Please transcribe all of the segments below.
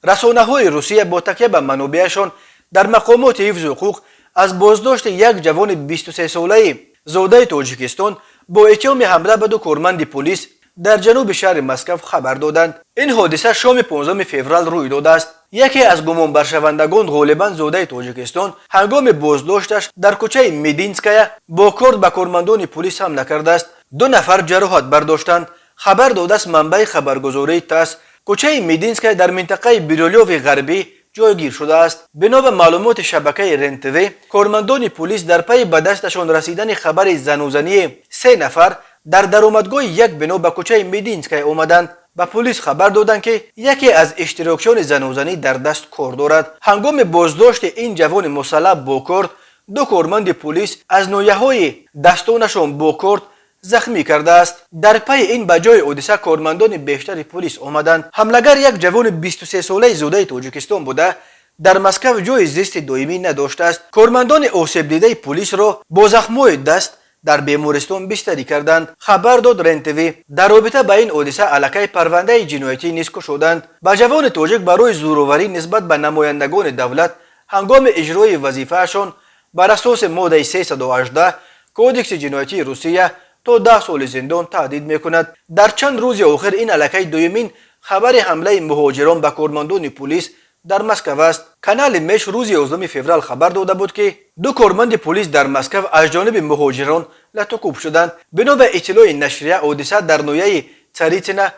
رسانه‌های روسیه با تکیه به منابعشان در مقامات حفظ حقوق از بازداشت یک جوان 23 ساله زاده تاجیکستان با اتهام حمله به دو کارمند پلیس در جنوب شهر مسکو خبر دادند. این حادثه شام 15 فوریه روی داده است. یکی از گمانبرشوندگان غالباً زاده تاجیکستان هنگام بازداشتش در کوچه میدینسکایا با کارد به کارمندان پلیس حمله کرده است. دو نفر جراحت برداشتند. خبر داده است منبع خبرگزاری تاس کوچه میدینسکایا در منطقه بیرولیوف غربی جایگیر شده است. بنا به معلومات شبکه رنتوی، کارمندان پلیس در پی به دستشان رسیدن خبر زنوزنی 3 نفر در درآمدگاه یک بنا به کوچه میدینسکایا آمدند. به پلیس خبر دادند که یکی از اشتراکیان زنوزنی در دست کار دارد. هنگام بازداشت این جوان مسلح با کارد، دو کارمند پلیس از ناحیه‌های دستانشان با کارد زخمی کرده است. در پی این به جای حادثه کارمندان بیشتر پلیس آمدند. حملگر یک جوان 23 ساله زاده تاجیکستان بوده در مسکو جای زیست دائمی نداشته است. کارمندان آسیب دیده پلیس را با زخم‌های دست در بیمارستان بستری کردند. خبر داد رنتوی. در رابطه با این حادثه علیه پرونده جنایتی نیز شدند. با جوان تاجیک برای زورآوری نسبت به نمایندگان دولت هنگام اجرای وظیفه‌شان بر اساس ماده 318 کودکس جنایتی روسیه تا 10 سال زندان تهدید میکند. در چند روز آخر این علیه دومین خبر حمله مهاجران به کارمندان پلیس در مسکو است. کانال مش روز 11 فوریه خبر داده بود که دو کارمند پلیس در مسکو از جانب مهاجران لطوکوب شدند. بنا به اطلاع نشریه حادثه در ناحیه تساریتنا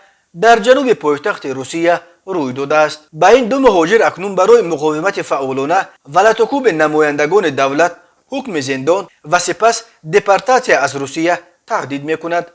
در جنوب پایتخت روسیه روی داده است. با این دو مهاجر اکنون برای مقاومت فعالانه و لطوکوب نمایندگان دولت حکم زندان و سپس دپارتاسیا از روسیه تهدید میکند.